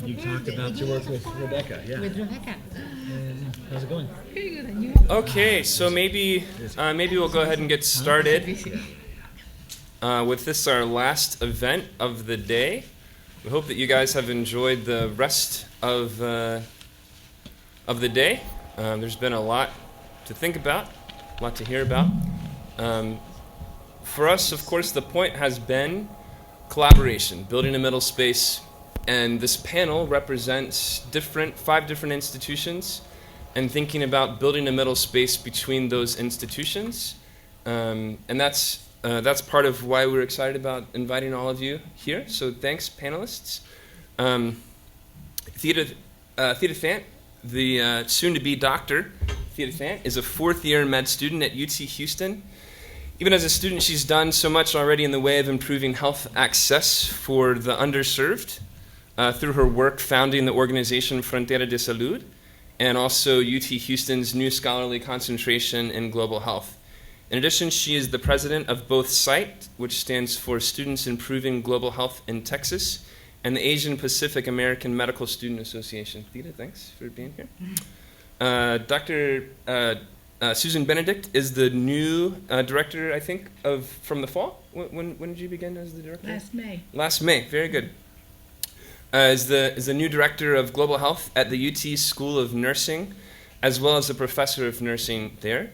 You talked about your work with Rebecca, yeah. With Rebecca. How's it going? Very good, and you? Okay, so maybe we'll go ahead and get started with this, our last event of the day. We hope that you guys have enjoyed the rest of the day. There's been a lot to think about, a lot to hear about. For us, of course, the point has been collaboration, building a middle space, and this panel represents 5 different institutions and thinking about building a middle space between those institutions. And that's part of why we're excited about inviting all of you here. So thanks, panelists. Thant, the soon-to-be Dr. Thant, is a 4th-year med student at UT Houston. Even as a student, she's done so much already in the way of improving health access for the underserved through her work founding the organization Frontera de Salud, and also UT Houston's new scholarly concentration in global health. In addition, she is the president of both SITE, which stands for Students Improving Global Health in Texas, and the Asian Pacific American Medical Student Association. Theta, thanks for being here. Dr. Susan Benedict is the new director, I think, from the fall. When did you begin as the director? Last May. Last May, very good. Is the new director of global health at the UT School of Nursing, as well as a professor of nursing there.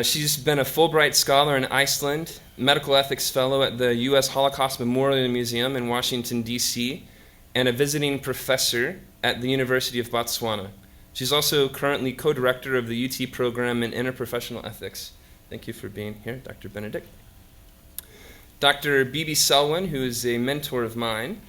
She's been a Fulbright Scholar in Iceland, medical ethics fellow at the U.S. Holocaust Memorial Museum in Washington, D.C., and a visiting professor at the University of Botswana. She's also currently co-director of the UT program in interprofessional ethics. Thank you for being here, Dr. Benedict. Dr. Bibi Selwyn, who is a mentor of mine,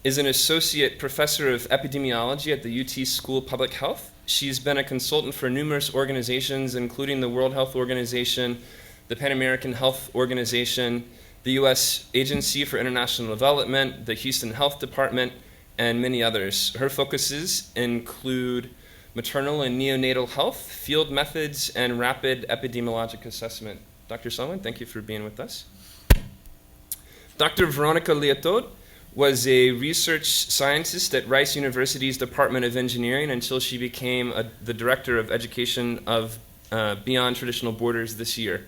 is an associate professor of epidemiology at the UT School of Public Health. She's been a consultant for numerous organizations, including the World Health Organization, the Pan American Health Organization, the U.S. Agency for International Development, the Houston Health Department, and many others. Her focuses include maternal and neonatal health, field methods, and rapid epidemiologic assessment. Dr. Selwyn, thank you for being with us. Dr. Veronica Leaurtaud was a research scientist at Rice University's Department of Engineering until she became the director of education of Beyond Traditional Borders this year.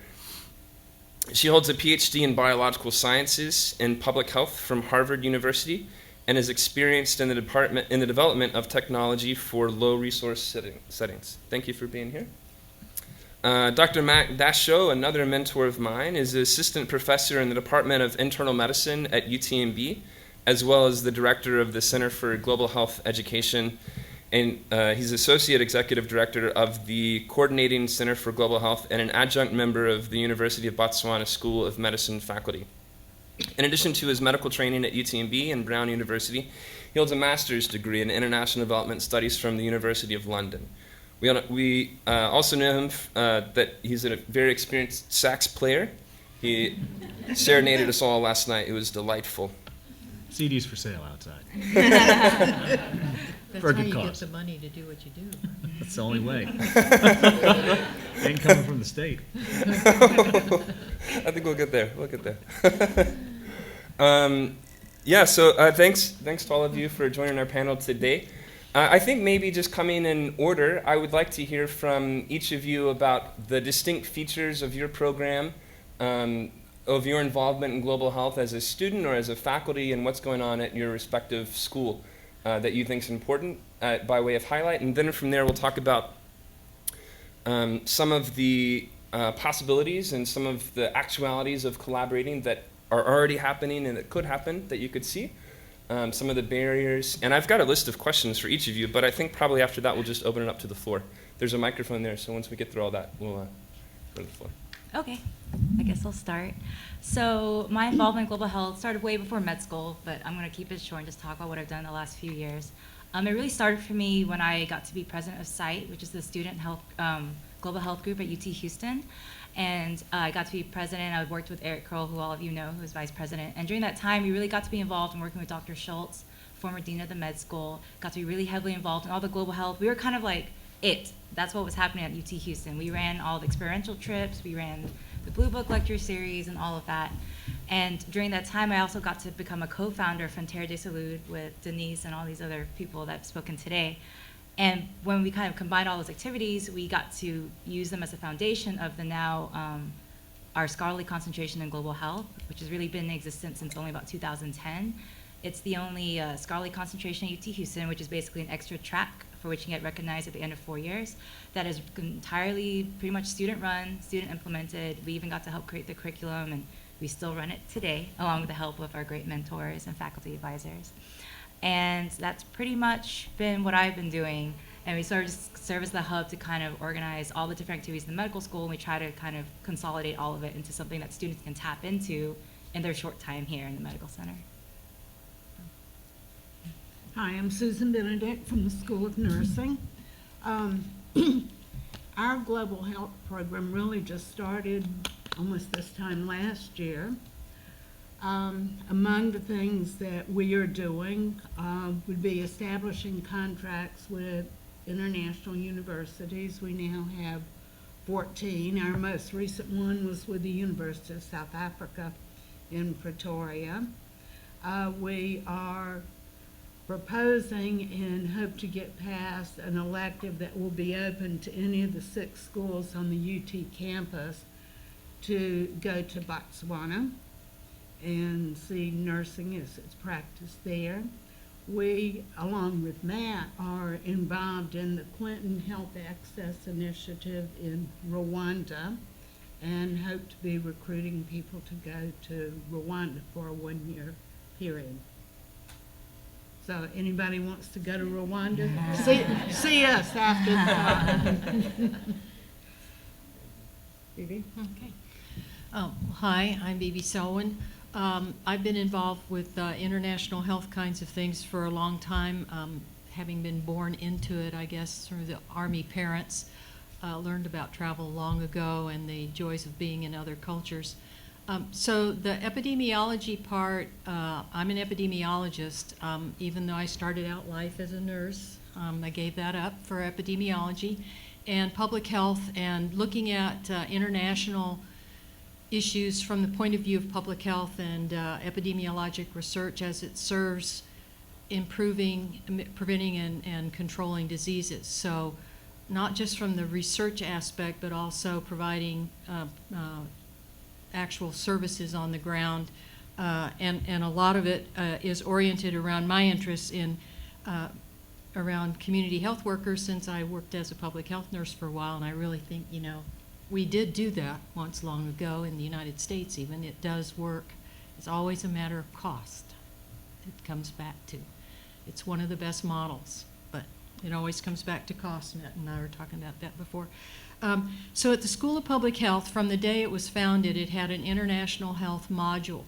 She holds a PhD in biological sciences and public health from Harvard University and is experienced in the development of technology for low resource settings. Thank you for being here. Dr. Dacso, another mentor of mine, is an assistant professor in the Department of Internal Medicine at UTMB, as well as the director of the Center for Global Health Education, and he's associate executive director of the Coordinating Center for Global Health and an adjunct member of the University of Botswana School of Medicine faculty. In addition to his medical training at UTMB and Brown University, he holds a master's degree in international development studies from the University of London. We also know him that he's a very experienced sax player. He serenaded us all last night. It was delightful. CDs for sale outside. That's For a how good you cause. get the money to do what you do. That's the only way. Ain't coming from the state. I think we'll get there. Thanks to all of you for joining our panel today. I think maybe just coming in order, I would like to hear from each of you about the distinct features of your program, of your involvement in global health as a student or as a faculty, and what's going on at your respective school that you think is important by way of highlight. And then from there, we'll talk about some of the possibilities and some of the actualities of collaborating that are already happening and that could happen that you could see. Some of the barriers. And I've got a list of questions for each of you, but I think probably after that, we'll just open it up to the floor. There's a microphone there, so once we get through all that, we'll go to the floor. Okay, I guess I'll start. So my involvement in global health started way before med school, but I'm going to keep it short and just talk about what I've done the last few years. It really started for me when I got to be president of SITE, which is the student health global health group at UT Houston. And I got to be president. I worked with Eric Kroll, who all of you know, who was vice president. And during that time, we really got to be involved in working with Dr. Schultz, former dean of the med school, got to be really heavily involved in all the global health. We were kind of like that's what was happening at UT Houston. We ran all the experiential trips. We ran the Blue Book lecture series and all of that. And during that time, I also got to become a co-founder of Frontiere de Salud with Denise and all these other people that have spoken today. And when we kind of combined all those activities, we got to use them as a foundation of the now our scholarly concentration in global health, which has really been in existence since only about 2010. It's the only scholarly concentration at UT Houston, which is basically an extra track for which you can get recognized at the end of 4 years. That is entirely pretty much student-run, student-implemented. We even got to help create the curriculum, and we still run it today, along with the help of our great mentors and faculty advisors. And that's pretty much been what I've been doing. And we sort of just serve as the hub to kind of organize all the different activities in the medical school, and we try to kind of consolidate all of it into something that students can tap into in their short time here in the medical center. Hi, I'm Susan Benedict from the School of Nursing. Our global health program really just started almost this time last year. Among the things that we are doing would be establishing contracts with international universities. We now have 14. Our most recent one was with the University of South Africa in Pretoria. We are proposing and hope to get passed an elective that will be open to any of the 6 schools on the UT campus to go to Botswana and see nursing as it's practiced there. We, along with Matt, are involved in the Clinton Health Access Initiative in Rwanda and hope to be recruiting people to go to Rwanda for a 1-year period. So anybody wants to go to Rwanda, see us after the talk. Phoebe? Okay. Hi, I'm Bibi Selwyn. I've been involved with international health kinds of things for a long time, having been born into it, I guess, through the Army parents. Learned about travel long ago and the joys of being in other cultures. So the epidemiology part, I'm an epidemiologist, even though I started out life as a nurse. I gave that up for epidemiology and public health and looking at international issues from the point of view of public health and epidemiologic research as it serves improving, preventing, and controlling diseases. So not just from the research aspect, but also providing actual services on the ground. And a lot of it is oriented around my interests in around community health workers, since I worked as a public health nurse for a while, and I really think, you know, we did do that once long ago in the United States even. It does work. It's always a matter of cost. It comes back to. It's one of the best models, but it always comes back to cost. Matt and I were talking about that before. So at the School of Public Health, from the day it was founded, it had an international health module,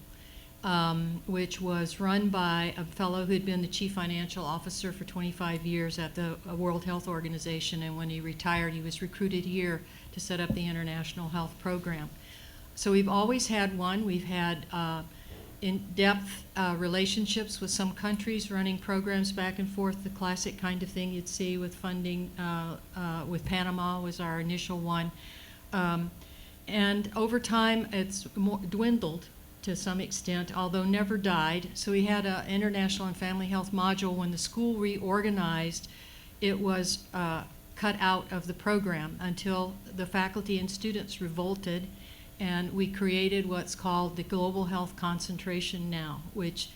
which was run by a fellow who had been the chief financial officer for 25 years at the World Health Organization, and when he retired, he was recruited here to set up the international health program. So we've always had one. We've had in-depth relationships with some countries, running programs back and forth, the classic kind of thing you'd see with funding. With Panama was our initial one. And over time, it's dwindled to some extent, although never died. So we had an international and family health module. When the school reorganized, it was cut out of the program until the faculty and students revolted, and we created what's called the Global Health Concentration now, which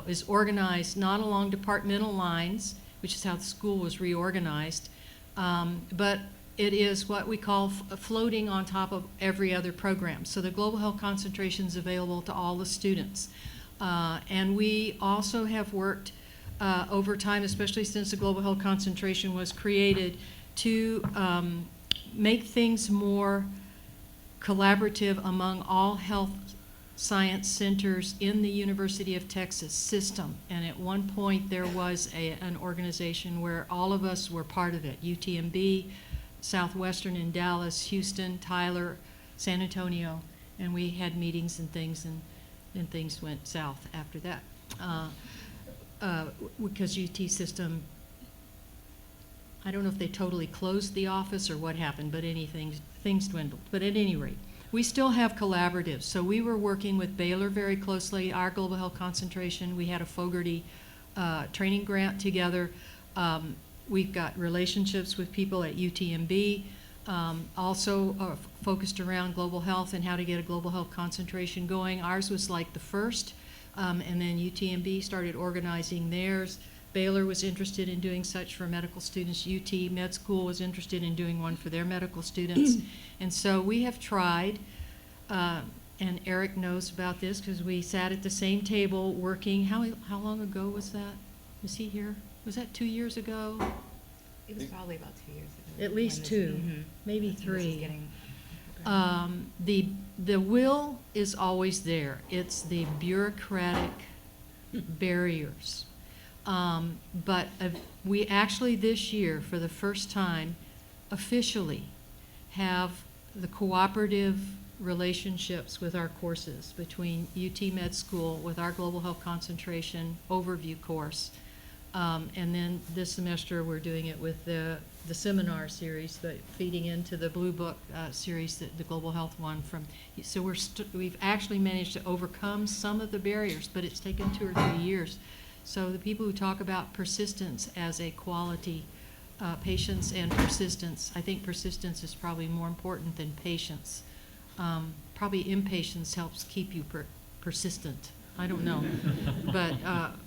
is organized not along departmental lines, which is how the school was reorganized, but it is what we call floating on top of every other program. So the Global Health Concentration is available to all the students. And we also have worked over time, especially since the Global Health Concentration was created, to make things more collaborative among all health science centers in the University of Texas system. And at one point there was an organization where all of us were part of it: UTMB, Southwestern in Dallas, Houston, Tyler, San Antonio, and we had meetings and things, and things went south after that. Because UT system, I don't know if they totally closed the office or what happened, but things dwindled. But at any rate, We still have collaboratives. So we were working with Baylor very closely, our global health concentration. We had a Fogarty training grant together. We've got relationships with people at UTMB, also focused around global health and how to get a global health concentration going. Ours was like the first, and then UTMB started organizing theirs. Baylor was interested in doing such for medical students. UT Med School was interested in doing one for their medical students. And so we have tried, and Eric knows about this because we sat at the same table working. How long ago was that? Was he here? Was that 2 years ago? It was probably about 2 years ago. At least two, maybe This is three. getting- The will is always there. It's the bureaucratic barriers. But we actually this year, for the first time, officially have the cooperative relationships with our courses between UT Med School with our Global Health Concentration overview course. And then this semester we're doing it with the seminar series, feeding into the Blue Book series, the Global Health one from. So we've actually managed to overcome some of the barriers, but it's taken 2 or 3 years. So the people who talk about persistence as a quality, patience and persistence, I think persistence is probably more important than patience. Probably impatience helps keep you persistent. I don't know. But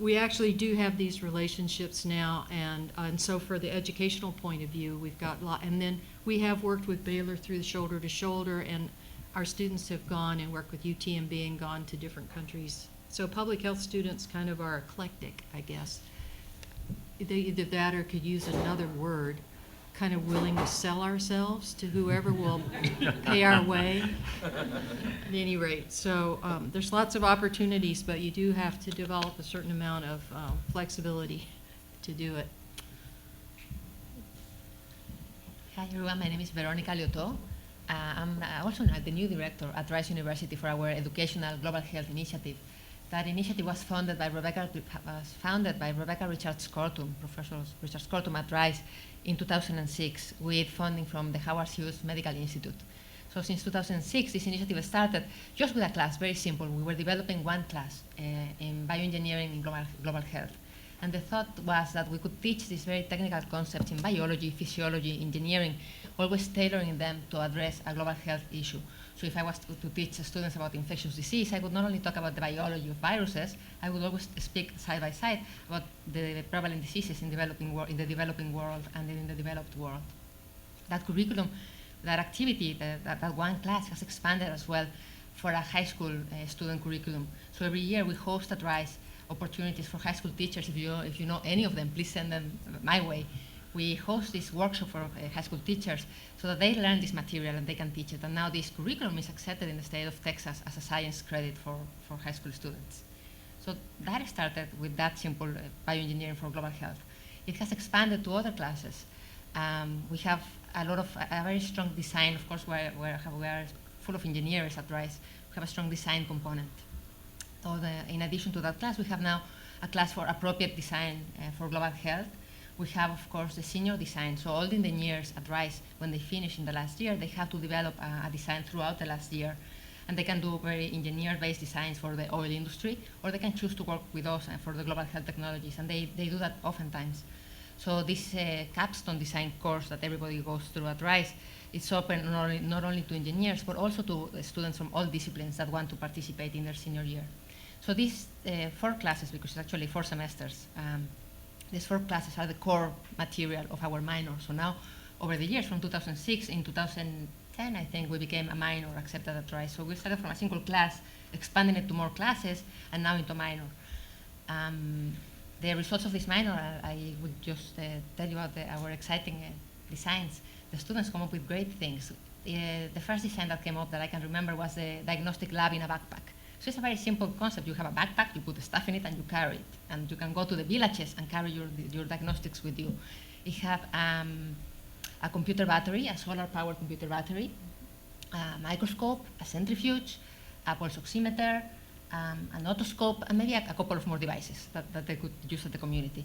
we actually do have these relationships now, and so for the educational point of view, we've got a lot. And then we have worked with Baylor through the shoulder to shoulder, and our students have gone and worked with UTMB and gone to different countries. So public health students kind of are eclectic, I guess. They either that or could use another word, kind of willing to sell ourselves to whoever will pay our way. At any rate, so there's lots of opportunities, but you do have to develop a certain amount of flexibility to do it. Hi everyone, my name is Veronica Leaurtaud. I'm also the new director at Rice University for our educational global health initiative. That initiative was founded by Rebecca Richards Cortum, Professor Richards Cortum at Rice in 2006 with funding from the Howard Hughes Medical Institute. So since 2006, this initiative started just with a class, very simple. We were developing one class in bioengineering in global health. And the thought was that we could teach these very technical concepts in biology, physiology, engineering, always tailoring them to address a global health issue. So if I was to teach students about infectious disease, I would not only talk about the biology of viruses, I would always speak side by side about the prevalent diseases in the developing world and in the developed world. That curriculum, that activity, that one class has expanded as well for a high school student curriculum. So every year we host at Rice opportunities for high school teachers. If you know any of them, please send them my way. We host this workshop for high school teachers so that they learn this material and they can teach it. And now this curriculum is accepted in the state of Texas as a science credit for high school students. So that started with that simple bioengineering for global health. It has expanded to other classes. We have a very strong design. Of course, we are full of engineers at Rice. We have a strong design component. In addition to that class, we have now a class for appropriate design for global health. We have, of course, the senior design. So all the engineers at Rice, when they finish in the last year, they have to develop a design throughout the last year. And they can do very engineer-based designs for the oil industry, or they can choose to work with us for the global health technologies, and they do that oftentimes. So this capstone design course that everybody goes through at Rice, it's open not only to engineers, but also to students from all disciplines that want to participate in their senior year. So these 4 classes, because it's actually 4 semesters, these 4 classes are the core material of our minor. So now, over the years, from 2006, in 2010, I think, we became a minor accepted at Rice. So we started from a single class, expanding it to more classes, and now into minor. The results of this minor, I would just tell you about our exciting designs. The students come up with great things. The first design that came up that I can remember was the diagnostic lab in a backpack. So it's a very simple concept. You have a backpack, you put the stuff in it, and you carry it. And you can go to the villages and carry your diagnostics with you. You have a computer battery, a solar-powered computer battery, a microscope, a centrifuge, a pulse oximeter, an otoscope, and maybe a couple of more devices that they could use at the community.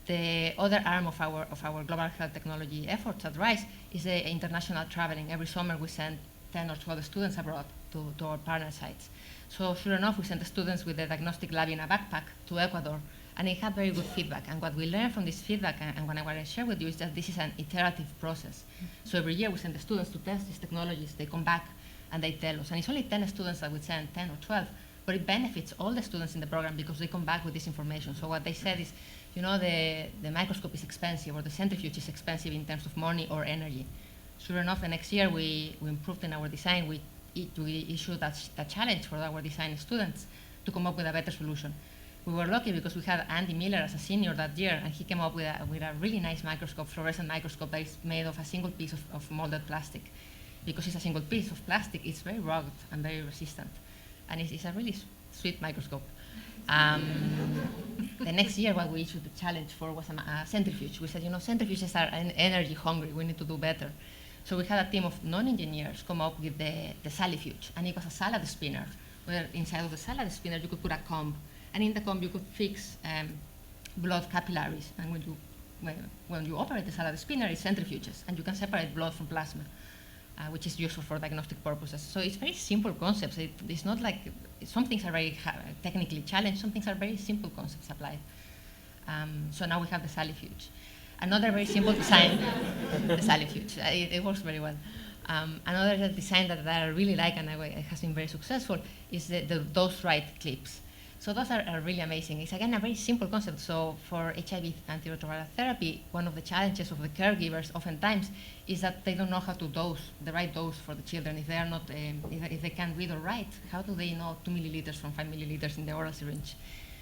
The other arm of our global health technology efforts at Rice is the international traveling. Every summer we send 10 or 12 students abroad to our partner sites. So sure enough, we sent the students with the diagnostic lab in a backpack to Ecuador, and it had very good feedback. And what we learned from this feedback, and what I want to share with you, is that this is an iterative process. So every year we send the students to test these technologies. They come back and they tell us. And it's only 10 students that we send, 10 or 12, but it benefits all the students in the program because they come back with this information. So what they said is, you know, the microscope is expensive, or the centrifuge is expensive in terms of money or energy. Sure enough, the next year we improved in our design. We issued a challenge for our design students to come up with a better solution. We were lucky because we had Andy Miller as a senior that year, and he came up with a really nice microscope, fluorescent microscope, that is made of a single piece of molded plastic. Because it's a single piece of plastic, it's very rugged and very resistant. And it's a really sweet microscope. The next year, what we issued the challenge for was a centrifuge. We said, you know, centrifuges are energy hungry, we need to do better. So we had a team of non-engineers come up with the Salifuge, and it was a salad spinner, where inside of the salad spinner you could put a comb, and in the comb you could fix blood capillaries. And when you operate the salad spinner, it's centrifuges, and you can separate blood from plasma, which is useful for diagnostic purposes. So it's very simple concepts. It's not like some things are very technically challenged. Some things are very simple concepts applied. So now we have the Salifuge. Another very simple design, the Salifuge. It works very well. Another design that I really like, and it has been very successful, is the dose right clips. So those are really amazing. It's again a very simple concept. So for HIV antiretroviral therapy, one of the challenges of the caregivers oftentimes is that they don't know how to dose, the right dose for the children. If they are not, if they can't read or write, how do they know 2 milliliters from 5 milliliters in the oral syringe?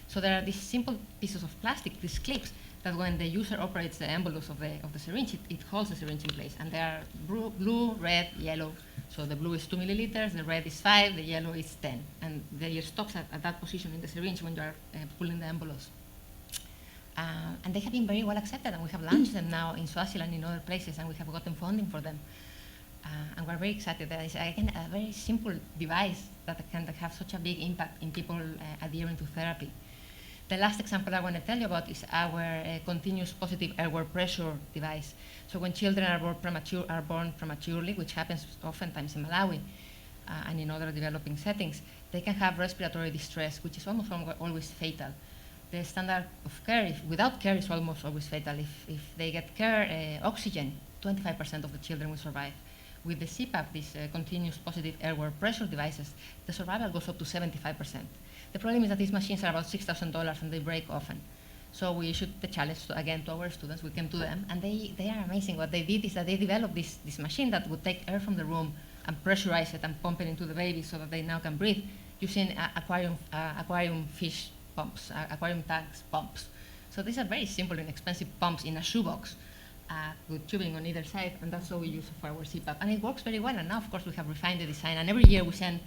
So there are these simple pieces of plastic, these clips, that when the user operates the envelopes of the syringe, it holds the syringe in place. And they are blue, red, yellow. So the blue is 2 milliliters, the red is 5, the yellow is 10. And it stops at that position in the syringe when you are pulling the envelopes. And they have been very well accepted, and we have launched them now in Swaziland and in other places, and we have gotten funding for them. And we're very excited that it's, again, a very simple device that can have such a big impact in people adhering to therapy. The last example I want to tell you about is our continuous positive airway pressure device. So when children are born prematurely, which happens oftentimes in Malawi and in other developing settings, they can have respiratory distress, which is almost always fatal. The standard of care, without care, is almost always fatal. If they get care, oxygen, 25% of the children will survive. With the CPAP, these continuous positive airway pressure devices, the survival goes up to 75%. The problem is that these machines are about $6,000 and they break often. So we issued the challenge again to our students. We came to them, and they are amazing. What they did is that they developed this machine that would take air from the room and pressurize it and pump it into the baby so that they now can breathe using aquarium fish pumps, aquarium tanks pumps. So these are very simple, inexpensive pumps in a shoebox with tubing on either side, and that's what we use for our CPAP. And it works very well, and now, of course, we have refined the design, and every year we send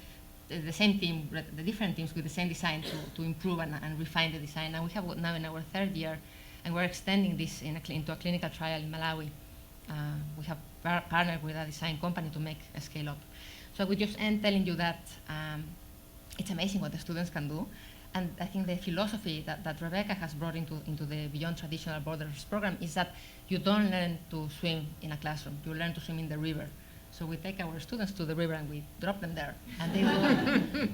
the same team, the different teams with the same design to improve and refine the design. And we have now in our 3rd year, and we're extending this into a clinical trial in Malawi. We have partnered with a design company to make a scale up. So we just end telling you that it's amazing what the students can do. And I think the philosophy that Rebecca has brought into the Beyond Traditional Borders program is that you don't learn to swim in a classroom, you learn to swim in the river. So we take our students to the river and we drop them there, and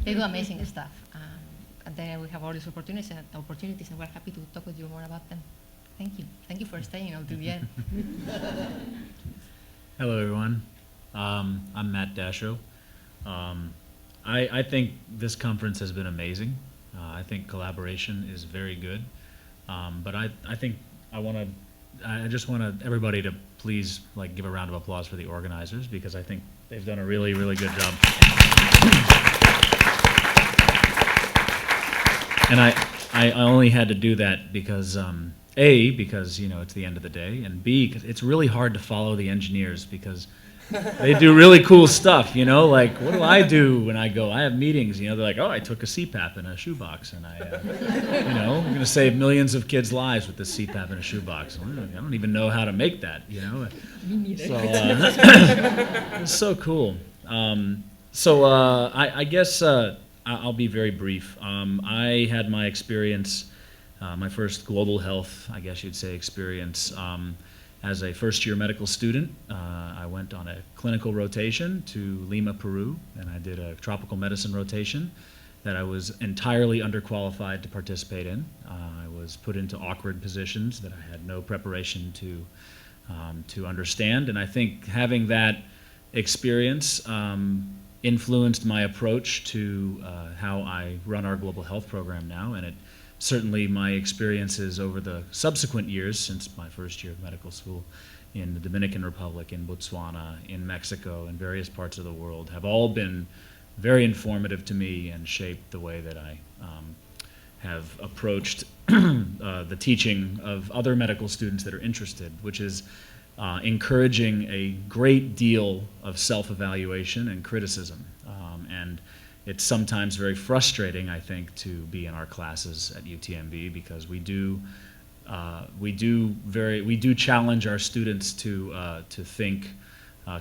they do amazing stuff. And then we have all these opportunities, and we're happy to talk with you more about them. Thank you. Thank you for staying until the end. Hello, everyone. I'm Matt Dacso. I think this conference has been amazing. I think collaboration is very good. But I think I just want everybody to please give a round of applause for the organizers, because I think they've done a really, really good job. And I only had to do that because A, because it's the end of the day, and B, because it's really hard to follow the engineers because they do really cool stuff, like what do I do when I go? I have meetings, they're like, oh, I took a CPAP in a shoebox, and I'm going to save millions of kids' lives with this CPAP in a shoebox. I don't even know how to make that, Me neither. So it's so cool. I guess I'll be very brief. I had my experience, my first global health, I guess you'd say, experience as a first-year medical student, I went on a clinical rotation to Lima, Peru, and I did a tropical medicine rotation that I was entirely underqualified to participate in. I was put into awkward positions that I had no preparation to understand, and I think having that experience influenced my approach to how I run our global health program now, and it certainly my experiences over the subsequent years since my first year of medical school in the Dominican Republic, in Botswana, in Mexico, in various parts of the world have all been very informative to me and shaped the way that I have approached the teaching of other medical students that are interested, which is encouraging a great deal of self-evaluation and criticism. And it's sometimes very frustrating, I think, to be in our classes at UTMB because we do challenge our students to think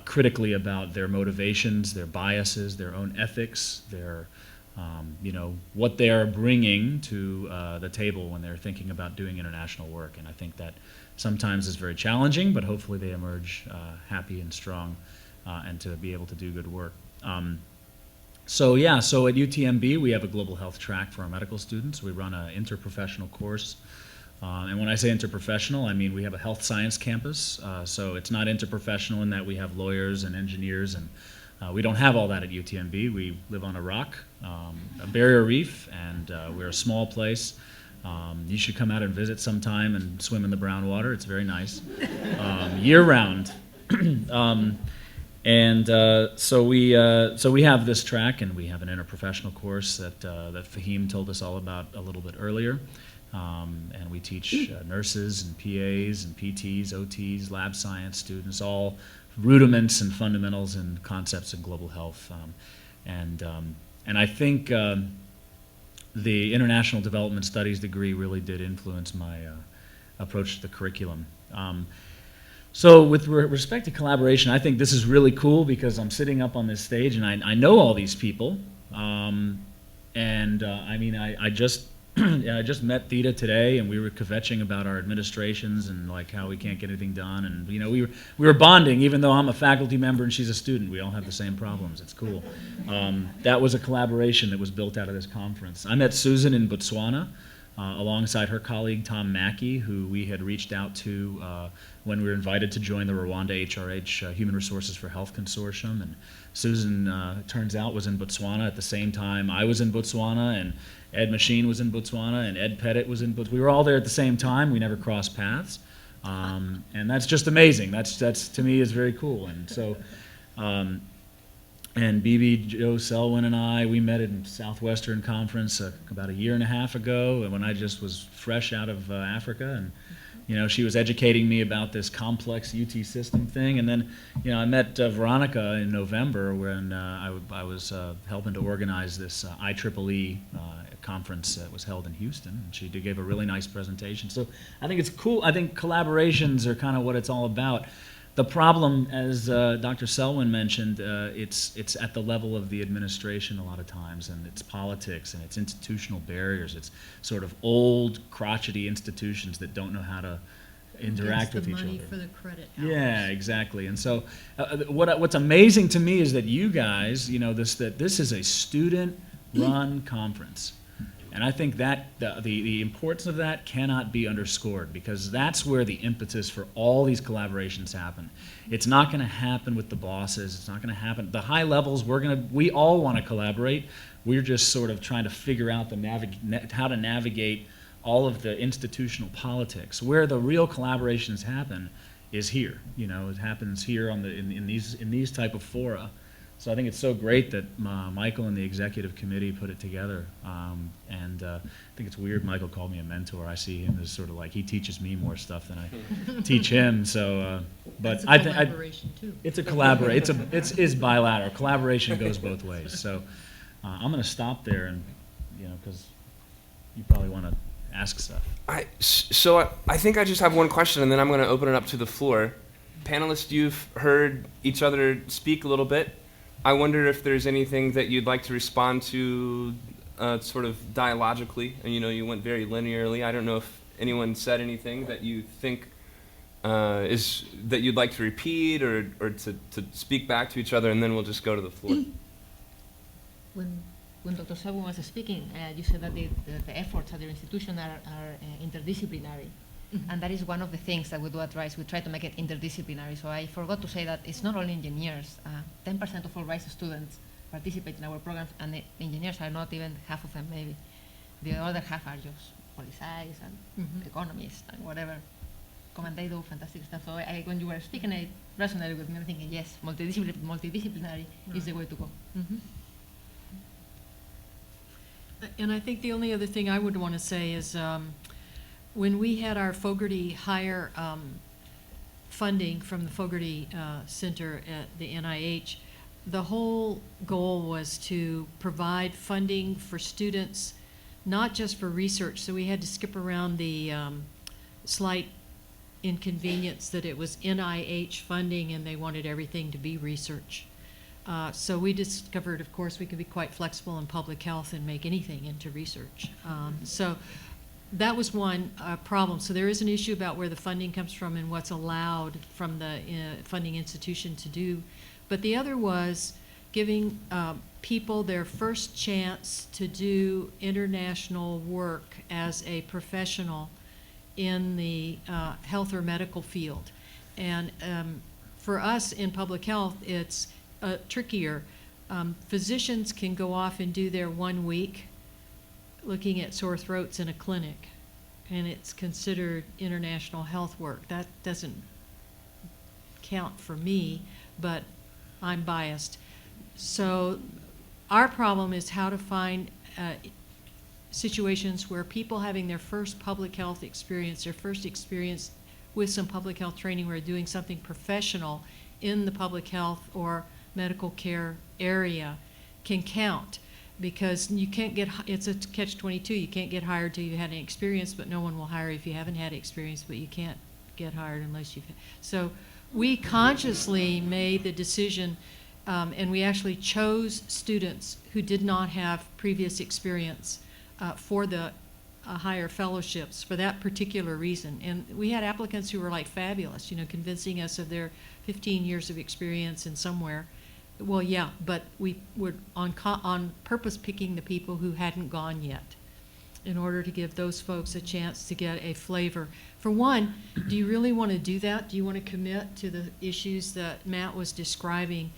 critically about their motivations, their biases, their own ethics, their what they are bringing to the table when they're thinking about doing international work. And I think that sometimes is very challenging, but hopefully they emerge happy and strong and to be able to do good work. So at UTMB we have a global health track for our medical students. We run an interprofessional course. And when I say interprofessional, I mean we have a health science campus. So it's not interprofessional in that we have lawyers and engineers, and we don't have all that at UTMB. We live on a rock, a barrier reef, and we're a small place. You should come out and visit sometime and swim in the brown water. It's very nice, year-round. So we have this track, and we have an interprofessional course that Fahim told us all about a little bit earlier. And we teach nurses and PAs and PTs, OTs, lab science students, all rudiments and fundamentals and concepts in global health. And I think the International Development Studies degree really did influence my approach to the curriculum. So with respect to collaboration, I think this is really cool because I'm sitting up on this stage and I know all these people. I mean, I just I just met Theta today, and we were kvetching about our administrations and like how we can't get anything done. And we were bonding, even though I'm a faculty member and she's a student. We all have the same problems. It's cool. That was a collaboration that was built out of this conference. I met Susan in Botswana alongside her colleague Tom Mackey, who we had reached out to when we were invited to join the Rwanda HRH Human Resources for Health Consortium. And Susan, turns out, was in Botswana at the same time I was in Botswana, and Ed Machine was in Botswana, and Ed Pettit was in Botswana. We were all there at the same time. We never crossed paths. And that's just amazing. That's to me is very cool. And so, and BB, Joe Selwyn, and I, we met at Southwestern Conference about a year and a half ago, and when I just was fresh out of Africa, and she was educating me about this complex UT system thing. And then, I met Veronica in November when I was helping to organize this IEEE conference that was held in Houston, and she gave a really nice presentation. So I think it's cool. I think collaborations are kind of what it's all about. The problem, as Dr. Selwyn mentioned, it's at the level of the administration a lot of times, and it's politics and it's institutional barriers. It's sort of old, crotchety institutions that don't know how to interact with each other. The money for the credit hours. Yeah, exactly. And so, what's amazing to me is that you guys, that this is a student-run conference. And I think that the importance of that cannot be underscored, because that's where the impetus for all these collaborations happen. It's not going to happen with the bosses. It's not going to happen. The high levels, we all want to collaborate. We're just sort of trying to figure out how to navigate all of the institutional politics. Where the real collaborations happen is here. It happens here in these type of fora. So I think it's so great that Michael and the executive committee put it together. And I think it's weird Michael called me a mentor. I see him as sort of like he teaches me more stuff than I teach him. So, but That's a collaboration too. It's a collaboration. It's bilateral. Collaboration goes both ways. So I'm going to stop there, and because you probably want to ask stuff. I think I just have one question, and then I'm going to open it up to the floor. Panelists, you've heard each other speak a little bit. I wonder if there's anything that you'd like to respond to sort of dialogically. And, you went very linearly. I don't know if anyone said anything that you think is that you'd like to repeat or to speak back to each other, and then we'll just go to the floor. When Dr. Selwyn was speaking, you said that the efforts at your institution are interdisciplinary. Mm-hmm. And that is one of the things that we do at RISE. We try to make it interdisciplinary. So I forgot to say that it's not only engineers. 10% of all RISE students participate in our programs, and the engineers are not even half of them, maybe. The other half are just policies and Mhm. economists and whatever. And they do fantastic stuff. So when you were speaking, it resonated with me. I'm thinking, yes, multidisciplinary is the way to go. Mhm. And I think the only other thing I would want to say is when we had our Fogarty Higher funding from the Fogarty Center at the NIH, the whole goal was to provide funding for students, not just for research. So we had to skip around the slight inconvenience that it was NIH funding and they wanted everything to be research. So we discovered, of course, we can be quite flexible in public health and make anything into research. So that was one problem. So there is an issue about where the funding comes from and what's allowed from the funding institution to do. But the other was giving people their first chance to do international work as a professional in the health or medical field. And for us in public health, it's trickier. Physicians can go off and do their 1 week looking at sore throats in a clinic, and it's considered international health work. That doesn't count for me, but I'm biased. So our problem is how to find situations where people having their first public health experience, their first experience with some public health training, where doing something professional in the public health or medical care area can count. Because you can't get, it's a catch-22, you can't get hired till you had an experience, but no one will hire you if you haven't had experience, but you can't get hired unless you've, so we consciously made the decision, and we actually chose students who did not have previous experience for the higher fellowships for that particular reason. And we had applicants who were like fabulous, you know, convincing us of their 15 years of experience in somewhere. Well, yeah, but we were on purpose picking the people who hadn't gone yet in order to give those folks a chance to get a flavor. For one, do you really want to do that? Do you want to commit to the issues that Matt was describing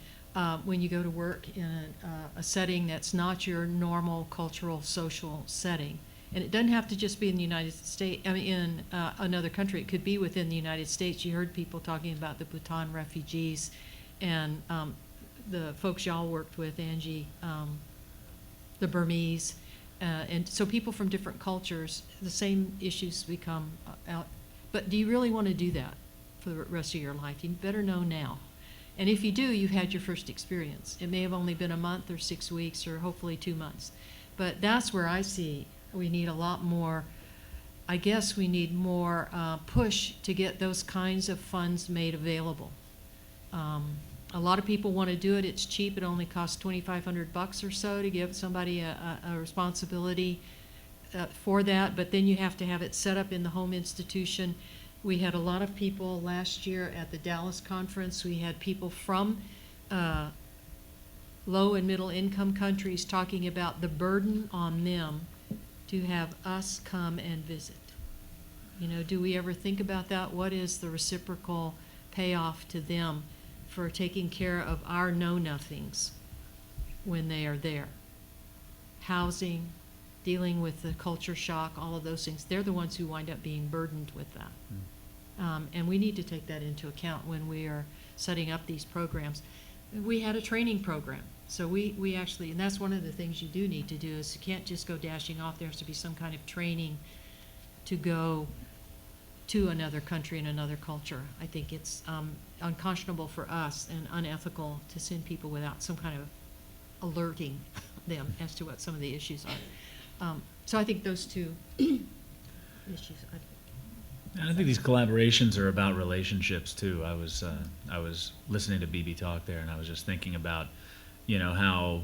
when you go to work in a setting that's not your normal cultural, social setting? And it doesn't have to just be in the United States, I mean, in another country. It could be within the United States. You heard people talking about the Bhutan refugees and the folks y'all worked with, Angie, the Burmese, and so people from different cultures, the same issues become out. But do you really want to do that for the rest of your life? You better know now. And if you do, you've had your first experience. It may have only been a month or 6 weeks or hopefully 2 months. But that's where I see we need a lot more, I guess we need more push to get those kinds of funds made available. A lot of people want to do it. It's cheap. It only costs $2,500 or so to give somebody a responsibility for that. But then you have to have it set up in the home institution. We had a lot of people last year at the Dallas conference. We had people from low and middle income countries talking about the burden on them to have us come and visit. You know, do we ever think about that? What is the reciprocal payoff to them for taking care of our know-nothings when they are there? Housing, dealing with the culture shock, all of those things. They're the ones who wind up being burdened with that. And we need to take that into account when we are setting up these programs. We had a training program. So we actually, and that's one of the things you do need to do, is you can't just go dashing off. There has to be some kind of training to go to another country and another culture. I think it's unconscionable for us and unethical to send people without some kind of alerting them as to what some of the issues are. So I think those two issues. And I think these collaborations are about relationships too. I was listening to BB talk there, and I was just thinking about, you know, how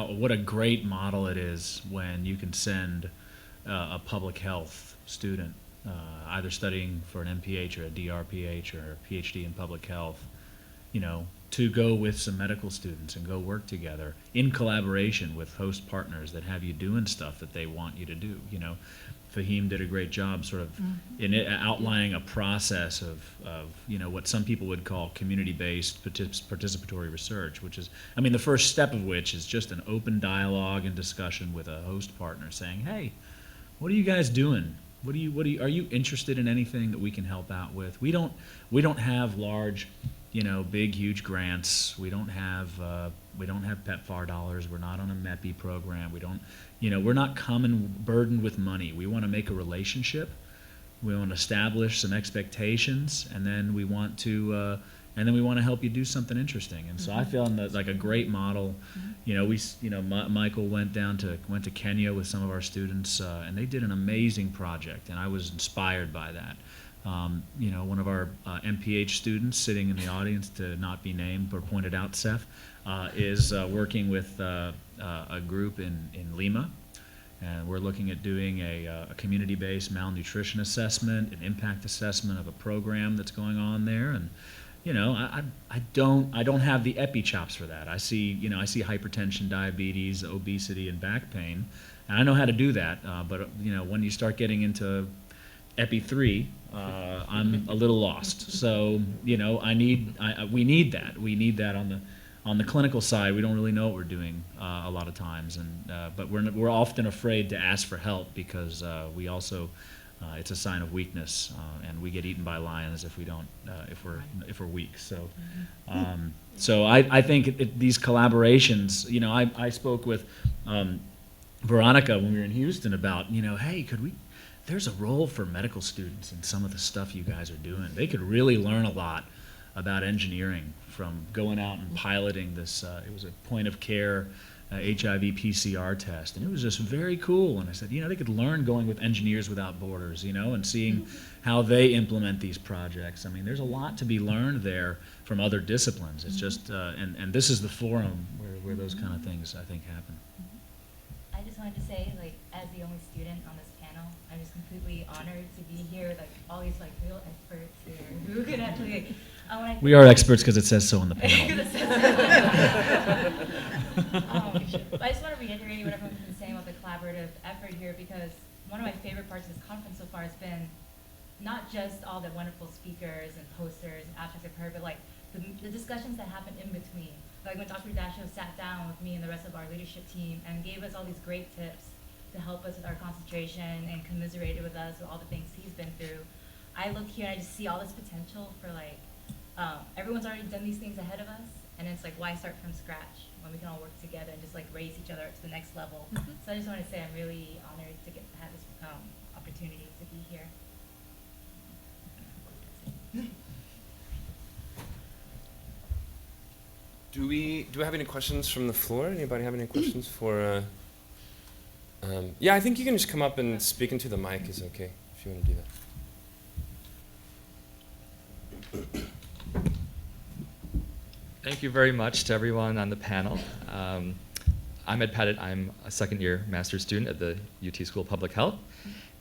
what a great model it is when you can send a public health student either studying for an MPH or a DRPH or a PhD in public health, to go with some medical students and go work together in collaboration with host partners that have you doing stuff that they want you to do. Fahim did a great job sort of in outlining a process of what some people would call community-based participatory research, which is, the first step of which is just an open dialogue and discussion with a host partner saying, hey, what are you guys doing? Are you interested in anything that we can help out with? We don't have large, big, huge grants. We don't have PEPFAR dollars. We're not on a MEPI program. We're not burdened with money. We want to make a relationship. We want to establish some expectations, and then we want to help you do something interesting. And so I found that like a great model. Michael went to Kenya with some of our students, and they did an amazing project, and I was inspired by that. One of our MPH students sitting in the audience, to not be named but pointed out, Seth, is working with a group in Lima, and we're looking at doing a community-based malnutrition assessment, an impact assessment of a program that's going on there. And I don't have the epi chops for that. I see hypertension, diabetes, obesity, and back pain, and I know how to do that. But when you start getting into epi 3, I'm a little lost. So we need that. We need that on the clinical side. We don't really know what we're doing a lot of times, but we're often afraid to ask for help because we also it's a sign of weakness, and we get eaten by lions if we don't if we're weak. So so I think these collaborations. I spoke with Veronica when we were in Houston about hey, could we? There's a role for medical students in some of the stuff you guys are doing. They could really learn a lot about engineering from going out and piloting this. It was a point of care HIV PCR test, and it was just very cool. And I said, they could learn going with Engineers Without Borders, and seeing how they implement these projects. There's a lot to be learned there from other disciplines. It's just, and this is the forum where those kind of things, I think, happen. I just wanted to say, as the only student on this panel, I'm just completely honored to be here with all these real experts here who can actually. We are experts because it says so on the panel. But I just want to reiterate what everyone's been saying about the collaborative effort here, because one of my favorite parts of this conference so far has been not just all the wonderful speakers and posters and abstracts I've heard, but the discussions that happen in between. When Dr. Dacso sat down with me and the rest of our leadership team and gave us all these great tips to help us with our concentration and commiserated with us with all the things he's been through. I look here and I just see all this potential for everyone's already done these things ahead of us, and it's why start from scratch when we can all work together and just raise each other up to the next level. So I just want to say I'm really honored to get to have this opportunity to be here. Do we have any questions from the floor? Anybody have any questions for? Yeah, I think you can just come up and speak into the mic is okay if you want to do that. Thank you very much to everyone on the panel. I'm Ed Pettit. I'm a second-year master's student at the UT School of Public Health,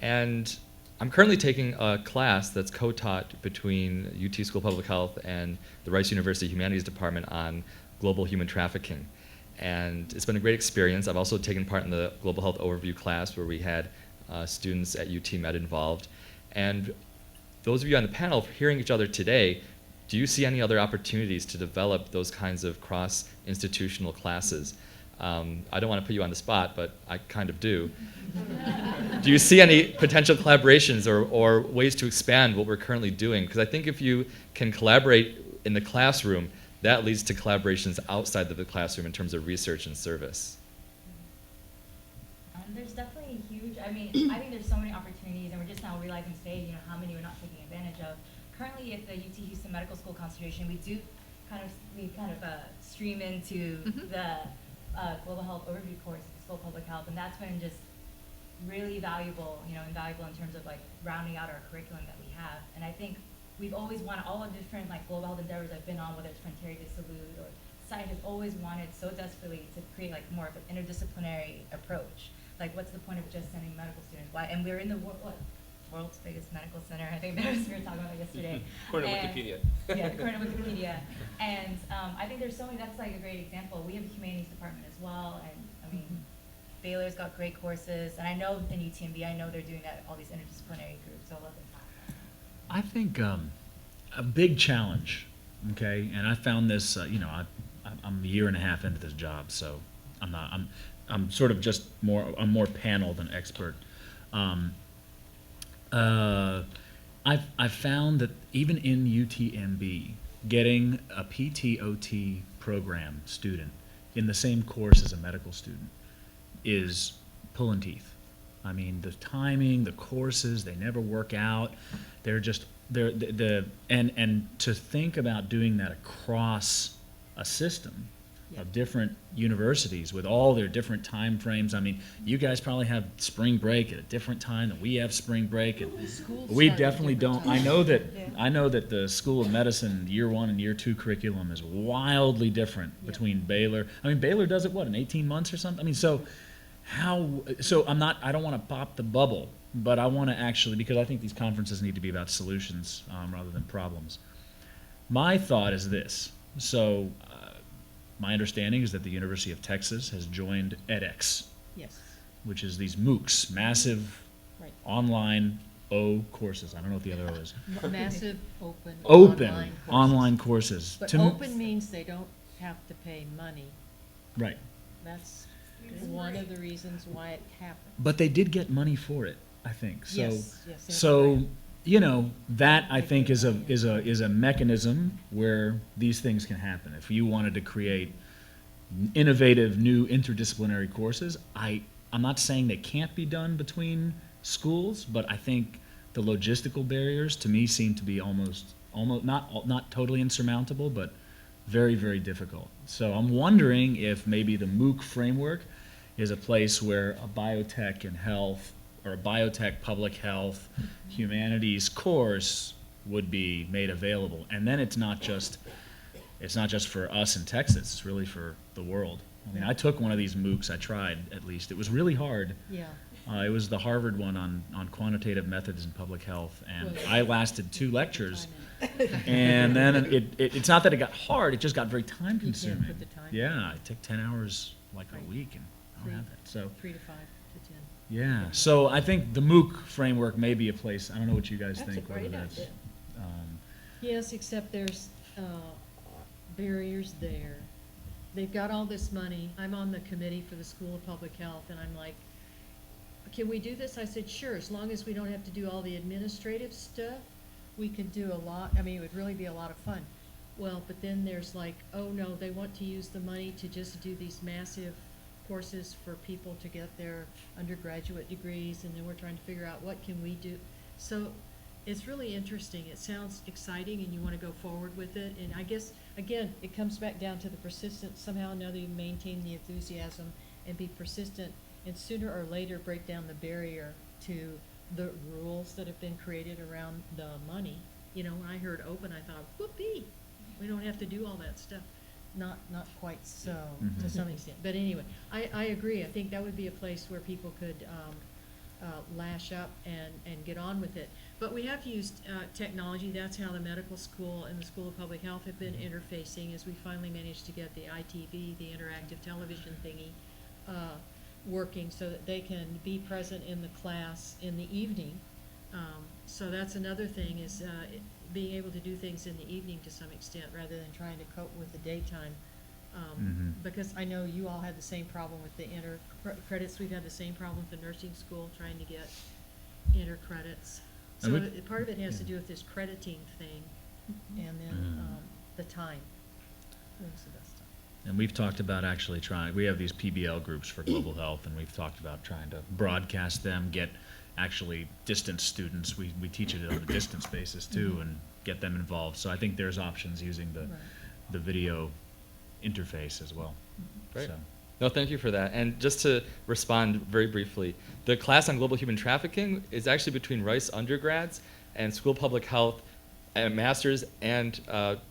and I'm currently taking a class that's co-taught between UT School of Public Health and the Rice University Humanities Department on global human trafficking. And it's been a great experience. I've also taken part in the Global Health Overview class where we had students at UT Med involved. And those of you on the panel hearing each other today, do you see any other opportunities to develop those kinds of cross-institutional classes? I don't want to put you on the spot, but I kind of do. Do you see any potential collaborations or ways to expand what we're currently doing? Because I think if you can collaborate in the classroom, that leads to collaborations outside of the classroom in terms of research and service. There's definitely huge, I think there's so many opportunities, and we're just now realizing today, how many we're not taking advantage of. Currently at the UT Houston Medical School concentration, we stream into the Global Health Overview course at the School of Public Health, and that's been just really valuable, invaluable in terms of rounding out our curriculum that we have. And I think we've always wanted all the different global health endeavors I've been on, whether it's Frontier de Salud or Site, has always wanted so desperately to create more of an interdisciplinary approach. What's the point of just sending medical students? Why? And we're in the world's biggest medical center. I think that was we were talking about it yesterday. According to And- Wikipedia. Yeah, according to Wikipedia. And I think there's so many, that's like a great example. We have a humanities department as well, and I mean, Baylor's got great courses, and I know in UTMB, I know they're doing that, all these interdisciplinary groups, so I'll let them talk about that. I think a big challenge, okay, and I found this, I'm a year and a half into this job, so I'm sort of just I'm more panel than expert. I've found that even in UTMB, getting a PTOT program student in the same course as a medical student is pulling teeth. I mean, the timing, the courses, they never work out. They're just and to think about doing that across a system of different universities with all their different time frames. I mean, you guys probably have spring break at a different time than we have spring break, and Schools we start at definitely different don't. times. I know that the School of Medicine year 1 and year 2 curriculum is wildly different between Baylor. I mean, Baylor does it in 18 months or something. I mean, so I don't want to pop the bubble, but I want to actually, because I think these conferences need to be about solutions rather than problems. My thought is this. So my understanding is that the University of Texas has joined edX, Yes, which is these MOOCs, massive right. online courses. I don't know what the other O is. Massive, open, Open online courses. courses. But To m- open means they don't have to pay money. Right. That's one of the reasons why it happened. But they did get money for it, I think. So, Yes, yes, that's so right. that I They think did is a money. is a mechanism where these things can happen. If you wanted to create innovative new interdisciplinary courses, I'm not saying they can't be done between schools, but I think the logistical barriers to me seem to be almost not totally insurmountable, but very, very difficult. So I'm wondering if maybe the MOOC framework is a place where a biotech and health or a biotech public health humanities course would be made available. And then it's not just for us in Texas, it's really for the world. I mean, I took one of these MOOCs, I tried at least. It was really hard. Yeah, It was the Harvard one on quantitative methods in public health, and Well, I lasted 2 lectures. time in it. And then it's not that it got hard, it just got very time can't consuming. put the time in. Yeah, it took 10 hours like Right. a week, and I don't have that. So, 3 to 5 to 10. yeah. So I think the MOOC framework may be a place. I don't know what you guys That's a think. whether great that's, idea. Yes, except there's barriers there. They've got all this money. I'm on the committee for the School of Public Health, and I'm like, can we do this? I said, sure, as long as we don't have to do all the administrative stuff, we could do a lot. I mean, it would really be a lot of fun. Well, but then there's like, oh no, they want to use the money to just do these massive courses for people to get their undergraduate degrees, and then we're trying to figure out what can we do. So it's really interesting. It sounds exciting, and you want to go forward with it. And I guess, again, it comes back down to the persistence. Somehow or another, you maintain the enthusiasm and be persistent, and sooner or later break down the barrier to the rules that have been created around the money. You know, when I heard open, I thought, whoopee, we don't have to do all that stuff. Not quite so, to some extent. But anyway, I agree. I think that would be a place where people could lash up and get on with it. But we have used technology. That's how the medical school and the School of Public Health have been interfacing, as we finally managed to get the ITV, the interactive television thingy, working so that they can be present in the class in the evening. So that's another thing, is being able to do things in the evening to some extent rather than trying to cope with the daytime. Because I know you all had the same problem with the credits. We've had the same problem with the nursing school trying to get credits. So And part of it has to do with this crediting thing, and then the time. When's the best time? And we've talked about actually trying, we have these PBL groups for global health, and we've talked about trying to broadcast them, get actually distance students, we teach it on a distance basis too, and get them involved. So I think there's options using Right. the video interface as well. Great. So, No, thank you for that. And just to respond very briefly, the class on global human trafficking is actually between Rice undergrads and School of Public Health and master's and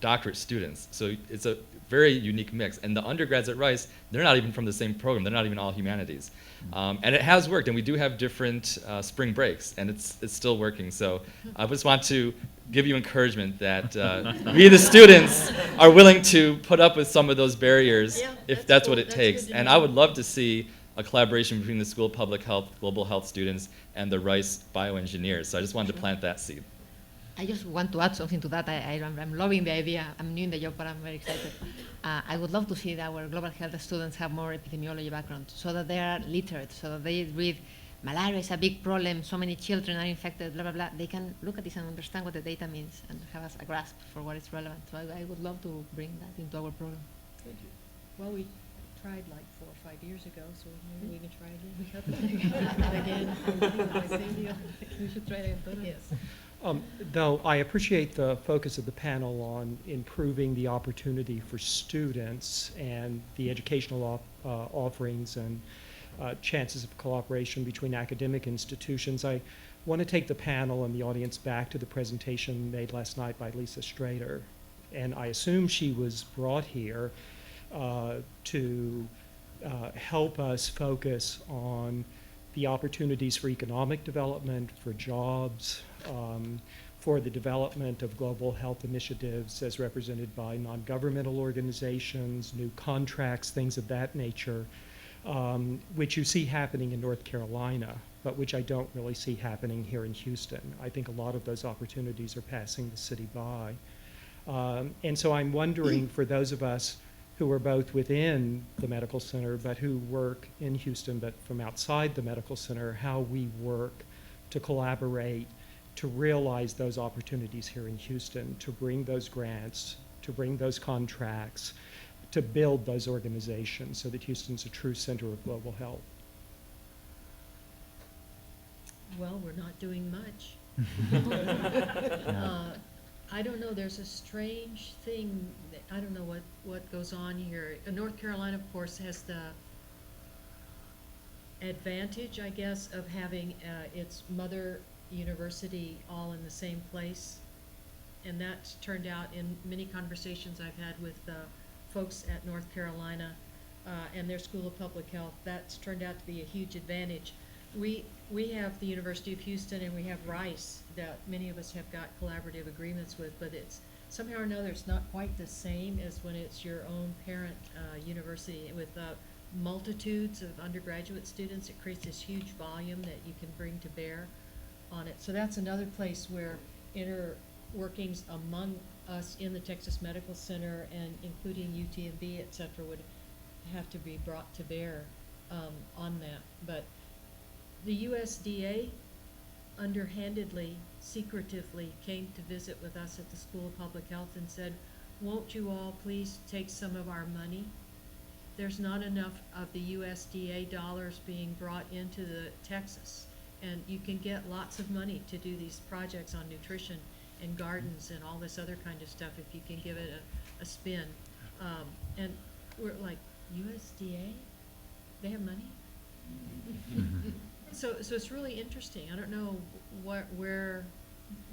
doctorate students. So it's a very unique mix. And the undergrads at Rice, they're not even from the same program. They're not even all humanities. And it has worked, and we do have different spring breaks, and it's still working. So I just want to give you encouragement that we, the students, are willing to put up with some of those barriers if that's what it takes. And I would love to see a collaboration between the School of Public Health, Global Health students, and the Rice bioengineers. So I just wanted to plant that seed. I just want to add something to that. I'm loving the idea. I'm new in the job, but I'm very excited. I would love to see that our global health students have more epidemiology background, so that they are literate, so that they read malaria is a big problem, so many children are infected, blah, blah, blah. They can look at this and understand what the data means and have a grasp for what is relevant. So I would love to bring that into our program. Thank you. Well, we tried like 4 or 5 years ago, so maybe we can try again. We should try it again. Yes. Though I appreciate the focus of the panel on improving the opportunity for students and the educational offerings and chances of cooperation between academic institutions, I want to take the panel and the audience back to the presentation made last night by Lisa Strader. And I assume she was brought here to help us focus on the opportunities for economic development, for jobs, for the development of global health initiatives as represented by non-governmental organizations, new contracts, things of that nature, which you see happening in North Carolina, but which I don't really see happening here in Houston. I think a lot of those opportunities are passing the city by. And so I'm wondering, for those of us who are both within the medical center but who work in Houston but from outside the medical center, how we work to collaborate to realize those opportunities here in Houston, to bring those grants, to bring those contracts, to build those organizations so that Houston's a true center of global health. Well, we're not doing much. I don't know, there's a strange thing, that, I don't know what goes on here. North Carolina, of course, has the advantage, I guess, of having its mother university all in the same place. And that's turned out in many conversations I've had with folks at North Carolina and their School of Public Health. That's turned out to be a huge advantage. We have the University of Houston and we have Rice that many of us have got collaborative agreements with, but it's somehow or another it's not quite the same as when it's your own parent university with multitudes of undergraduate students. It creates this huge volume that you can bring to bear on it. So that's another place where inner workings among us in the Texas Medical Center and including UTMB, et cetera, would have to be brought to bear on that. But the USDA underhandedly, secretively came to visit with us at the School of Public Health and said, won't you all please take some of our money? There's not enough of the USDA dollars being brought into Texas. And you can get lots of money to do these projects on nutrition and gardens and all this other kind of stuff if you can give it a spin. And we're like, USDA? They have money? So it's really interesting. I don't know where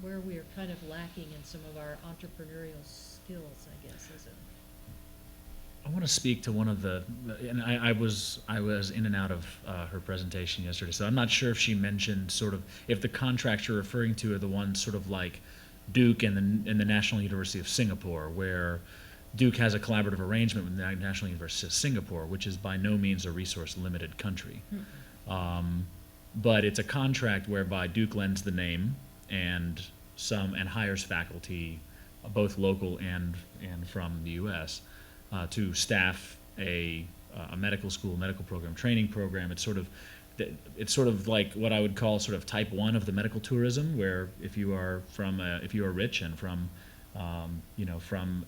we are kind of lacking in some of our entrepreneurial skills, I guess. I want to speak to one of the, and I was in and out of her presentation yesterday, so I'm not sure if she mentioned sort of, if the contracts you're referring to are the ones sort of like Duke and the National University of Singapore, where Duke has a collaborative arrangement with the National University of Singapore, which is by no means a resource-limited country. But it's a contract whereby Duke lends the name and hires faculty, both local and from the U.S., to staff a medical school, medical program, training program. It's sort of like what I would call sort of type 1 of the medical tourism, where if you are rich and from from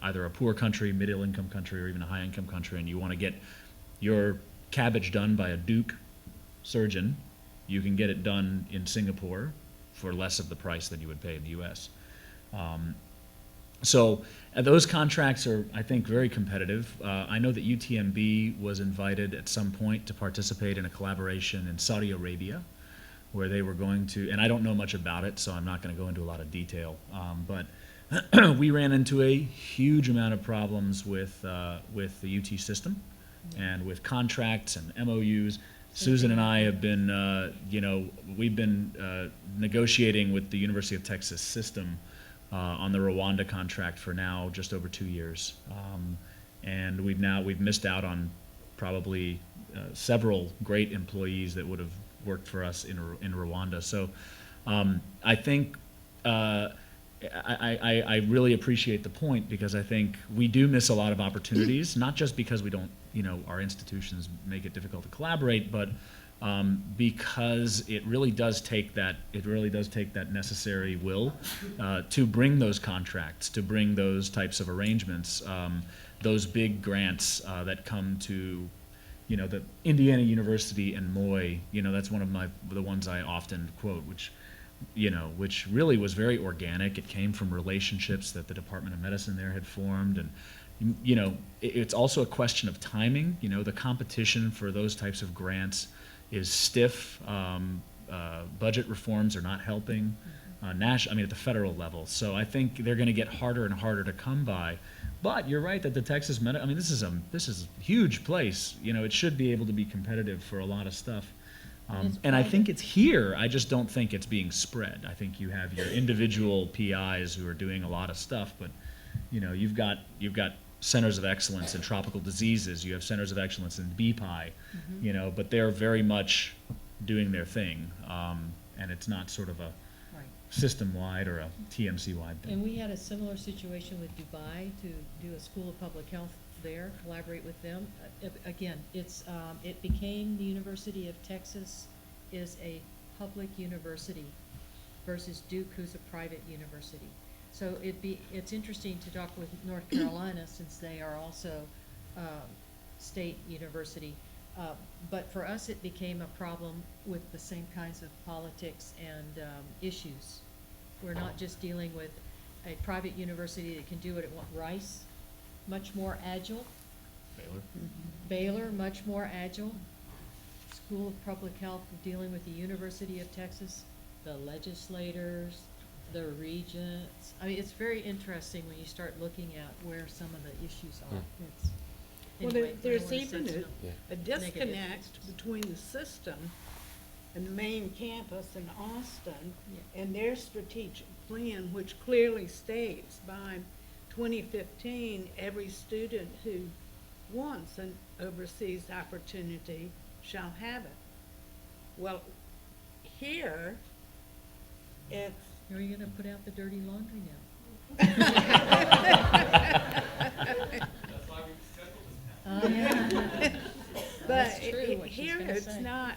either a poor country, middle income country, or even a high income country, and you want to get your cabbage done by a Duke surgeon, you can get it done in Singapore for less of the price than you would pay in the U.S. So those contracts are, I think, very competitive. I know that UTMB was invited at some point to participate in a collaboration in Saudi Arabia where they were going to, and I don't know much about it, so I'm not going to go into a lot of detail, but we ran into a huge amount of problems with the UT system and with contracts and MOUs. Susan and I have been, we've been negotiating with the University of Texas system on the Rwanda contract for now just over 2 years. And we've missed out on probably several great employees that would have worked for us in Rwanda. So I think I really appreciate the point, because I think we do miss a lot of opportunities, not just because we don't, our institutions make it difficult to collaborate, but because it really does take that necessary will to bring those contracts, to bring those types of arrangements, those big grants that come to, the Indiana University and Moy. That's one of the ones I often quote, which really was very organic. It came from relationships that the Department of Medicine there had formed, and it's also a question of timing. The competition for those types of grants is stiff. Budget reforms are not helping at the federal level. So I think they're going to get harder and harder to come by. But you're right that the Texas this is a huge place. It should be able to be competitive for a lot of stuff. And I think it's here. I just don't think it's being spread. I think you have your individual PIs who are doing a lot of stuff, but you've got centers of excellence in tropical diseases. You have centers of excellence in BPI, but they're very much doing their thing, and it's not sort of a system-wide or a TMC-wide thing. And we had a similar situation with Dubai to do a School of Public Health there, collaborate with them. Again, it became the University of Texas is a public university versus Duke, who's a private university. So it's interesting to talk with North Carolina, since they are also state university. But for us, it became a problem with the same kinds of politics and issues. We're not just dealing with a private university that can do what it wants. Rice, much more agile. Baylor, much more agile. School of Public Health, dealing with the University of Texas, the legislators, the regents. It's very interesting when you start looking at where some of the issues are. Anyway, there's I don't wanna even sense a disconnect between the system and the main campus in Austin and their strategic plan, which clearly states by 2015, every student who wants an overseas opportunity shall have it. Well, here, it's... Are you going to put out the dirty laundry now? Yeah. But That's true, what she's here, gonna it's say. not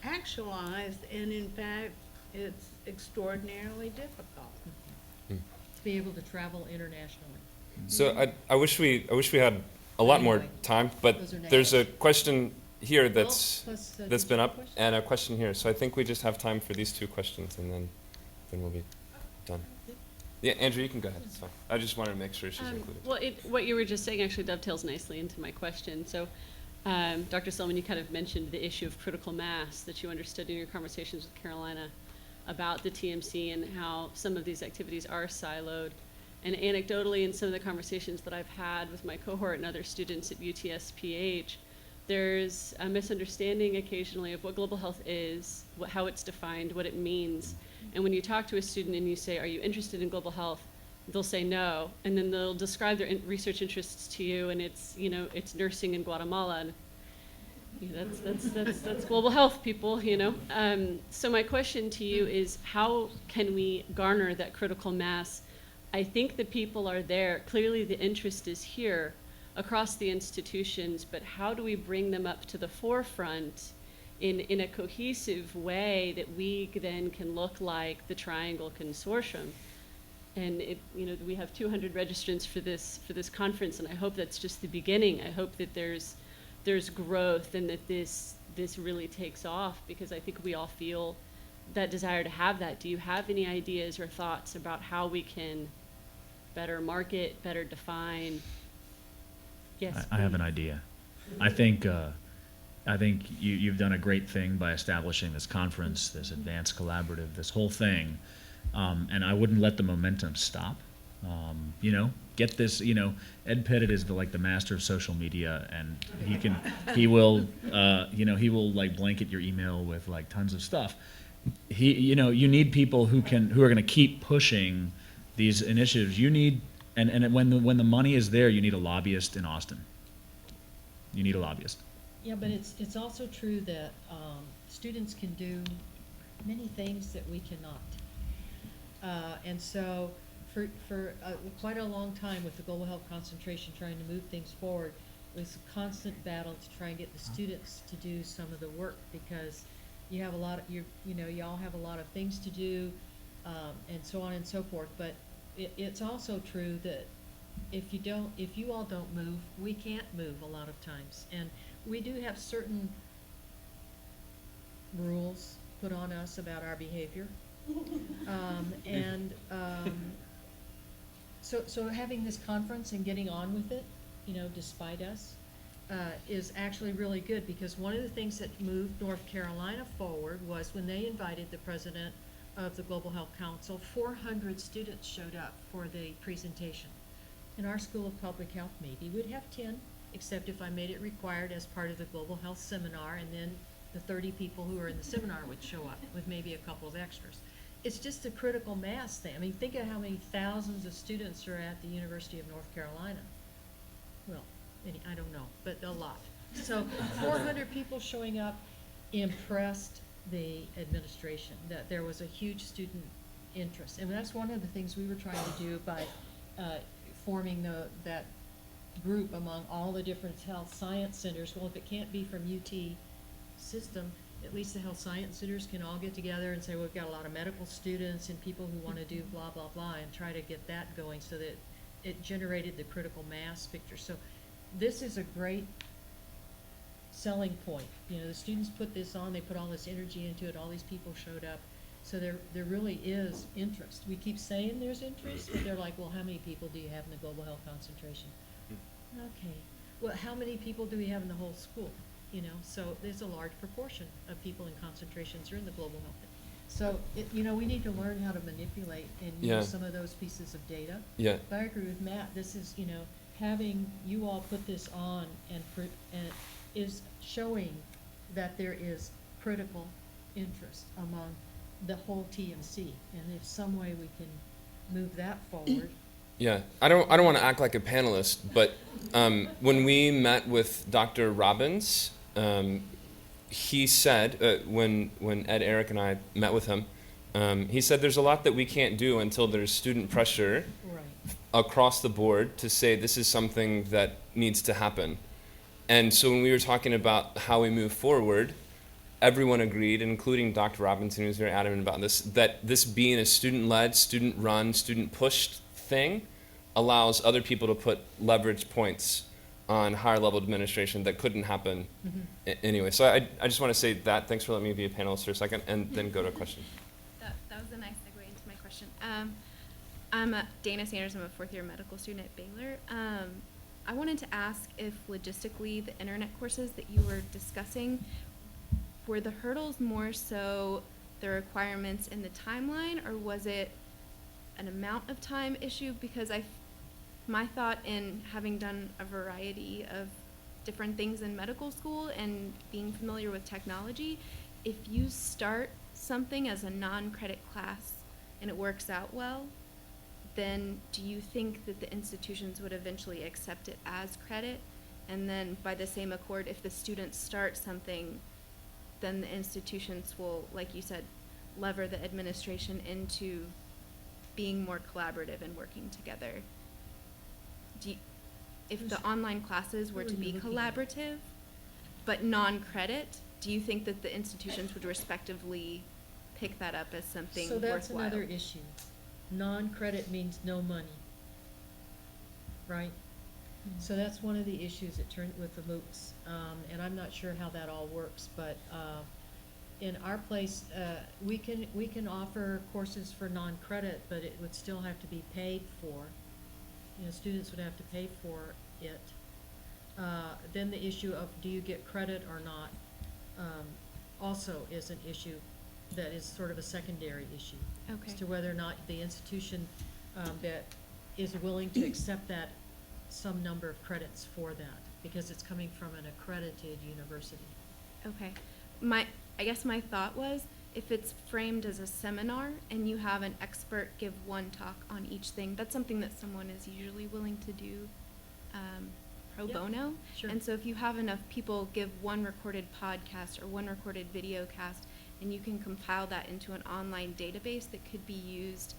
actualized, and in fact, it's extraordinarily difficult. To be able to travel internationally. So I wish we had a lot more Anyway, time, but those are there's a negatives. question here Well, that's plus, been did you have up, a question? and a question here. So I think we just have time for these two questions, and then we'll be done. Yeah, Andrew, you can go ahead. It's fine. I just wanted to make sure she's included. Well, what you were just saying actually dovetails nicely into my question. So, Dr. Selwyn, you kind of mentioned the issue of critical mass that you understood in your conversations with Carolina about the TMC and how some of these activities are siloed. And anecdotally, in some of the conversations that I've had with my cohort and other students at UTSPH, there's a misunderstanding occasionally of what global health is, how it's defined, what it means. And when you talk to a student and you say, "Are you interested in global health?" they'll say no, and then they'll describe their research interests to you, and it's it's nursing in Guatemala, and that's global health, people, So my question to you is, how can we garner that critical mass? I think the people are there. Clearly, the interest is here across the institutions, but how do we bring them up to the forefront in a cohesive way that we then can look like the Triangle Consortium? And we have 200 registrants for this conference, and I hope that's just the beginning. I hope that there's growth and that this really takes off, because I think we all feel that desire to have that. Do you have any ideas or thoughts about how we can better market, better define? Yes. I have an idea. I think I think you've done a great thing by establishing this conference, this advanced collaborative, this whole thing. And I wouldn't let the momentum stop. You know, get this, you know, Ed Pettit is like the master of social media, and he will like blanket your email with like tons of stuff. You know, you need people who are going to keep pushing these initiatives. You need, and when the money is there, you need a lobbyist in Austin. You need a lobbyist. Yeah, but it's also true that students can do many things that we cannot. And so for quite a long time with the Global Health Concentration trying to move things forward, it was a constant battle to try and get the students to do some of the work, because you have a lot of, y'all have a lot of things to do, and so on and so forth. But it's also true that if you all don't move, we can't move a lot of times. And we do have certain rules put on us about our behavior. So having this conference and getting on with it, you know, despite us, is actually really good, because one of the things that moved North Carolina forward was when they invited the president of the Global Health Council, 400 students showed up for the presentation. In our School of Public Health, maybe we'd have 10, except if I made it required as part of the Global Health Seminar, and then the 30 people who are in the seminar would show up with maybe a couple of extras. It's just a critical mass thing. I mean, think of how many thousands of students are at the University of North Carolina. Well, I don't know, but a lot. So 400 people showing up impressed the administration, that there was a huge student interest. And that's one of the things we were trying to do by forming that group among all the different health science centers. Well, if it can't be from UT system, at least the health science centers can all get together and say, we've got a lot of medical students and people who want to do blah, blah, blah, and try to get that going, so that it generated the critical mass picture. So this is a great selling point. You know, the students put this on, they put all this energy into it, all these people showed up. So there really is interest. We keep saying there's interest, but they're like, well, how many people do you have in the Global Health Concentration? Okay. Well, how many people do we have in the whole school? You know, so there's a large proportion of people in concentrations are in the Global Health. So, you know, we need to learn how to manipulate and use some of those pieces of data. Yeah. But I agree with Matt. This is, you know, having you all put this on and is showing that there is critical interest among the whole TMC, and if some way we can move that forward. Yeah, I don't want to act like a panelist, but when we met with Dr. Robbins, he said, when Ed, Eric, and I met with him, he said there's a lot that we can't do until there's student pressure across the board to say this is something that needs to happen. And so when we were talking about how we move forward, everyone agreed, including Dr. Robinson, who was very adamant about this, that this being a student-led, student-run, student-pushed thing allows other people to put leverage points on higher-level administration that couldn't happen anyway. So I just want to say that. Thanks for letting me be a panelist for a second, and then go to a question. That was a nice segue into my question. I'm Dana Sanders. I'm a fourth-year medical student at Baylor. I wanted to ask if logistically the internet courses that you were discussing, were the hurdles more so the requirements in the timeline, or was it an amount of time issue? Because my thought in having done a variety of different things in medical school and being familiar with technology, if you start something as a non-credit class and it works out well, then do you think that the institutions would eventually accept it as credit? And then by the same accord, if the students start something, then the institutions will, like you said, lever the administration into being more collaborative and working together. If the online classes were to be collaborative, but non-credit, do you think that the institutions would respectively pick that up as something worthwhile? So that's another issue. Non-credit means no money, right? So that's one of the issues that turned with the MOOCs, and I'm not sure how that all works, but in our place, we can offer courses for non-credit, but it would still have to be paid for. You know, students would have to pay for it. then the issue of do you get credit or not also is an issue that is sort of a secondary issue. Okay. As to whether or not the institution that is willing to accept that some number of credits for that, because it's coming from an accredited university. Okay. I guess my thought was, if it's framed as a seminar and you have an expert give one talk on each thing, that's something that someone is usually willing to do pro Yep. bono. Sure. And so if you have enough people give one recorded podcast or one recorded video cast, and you can compile that into an online database that could be used,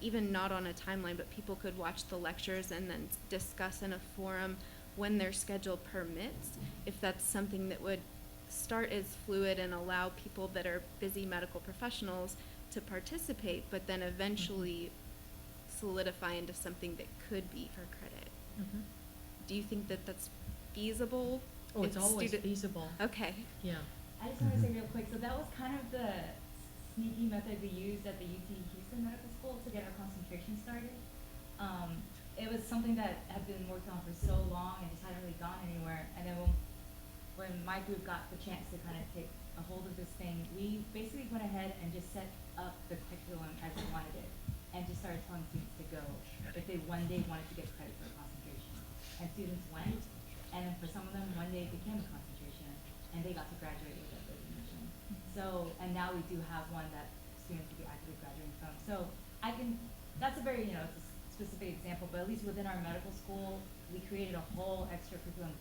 even not on a timeline, but people could watch the lectures and then discuss in a forum when their schedule permits, if that's something that would start as fluid and allow people that are busy medical professionals to participate, but then eventually solidify into something that could be for credit. Mhm. Do you think that that's feasible? Oh, it's if always student- feasible. Okay. Yeah. I just want to say real quick, so that was kind of the sneaky method we used at the UT Houston Medical School to get our concentration started. It was something that had been worked on for so long and just hadn't really gone anywhere. And then when my group got the chance to kind of take a hold of this thing, we basically went ahead and just set up the curriculum as we wanted it and just started telling students to go if they one day wanted to get credit for a concentration. And students went, and then for some of them, one day it became a concentration, and they got to graduate with that designation. So, and now we do have one that students will be actively graduating from. So that's a very, it's a specific example, but at least within our medical school, we created a whole extra curriculum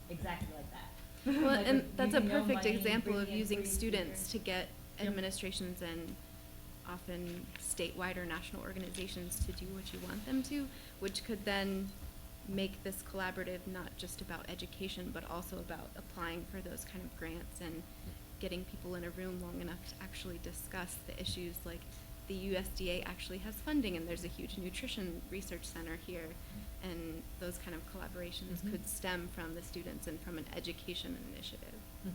exactly like that. Well, Like and with that's a using no perfect money, example of bringing in using free students to speakers. get Yep. administrations and often statewide or national organizations to do what you want them to, which could then make this collaborative not just about education, but also about applying for those kind of grants and getting people in a room long enough to actually discuss the issues. Like the USDA actually has funding, and there's a huge nutrition research center here, and those kind of collaborations Mhm. could stem from the students and from an education initiative. Mhm.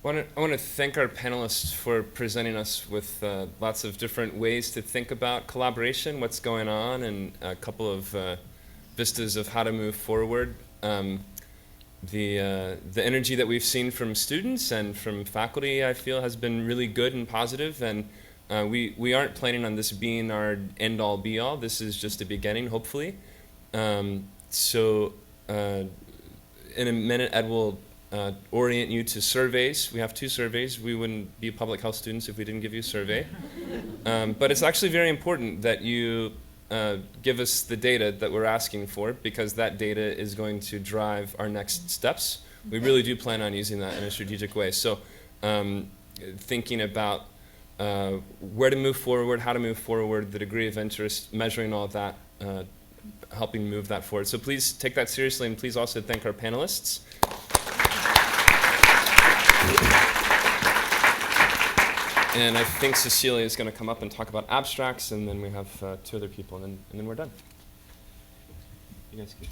I want to thank our panelists for presenting us with lots of different ways to think about collaboration, what's going on, and a couple of vistas of how to move forward. The energy that we've seen from students and from faculty, I feel, has been really good and positive, and we aren't planning on this being our end-all, be-all. This is just a beginning, hopefully. So in a minute, Ed will orient you to surveys. We have 2 surveys. We wouldn't be public health students if we didn't give you a survey. But it's actually very important that you give us the data that we're asking for, because that data is going to drive our next steps. We really do plan on using that in a strategic way. So thinking about where to move forward, how to move forward, the degree of interest, measuring all of that, helping move that forward. So please take that seriously, and please also thank our panelists. And I think Cecilia is going to come up and talk about abstracts, and then we have 2 other people, and then we're done. You guys can.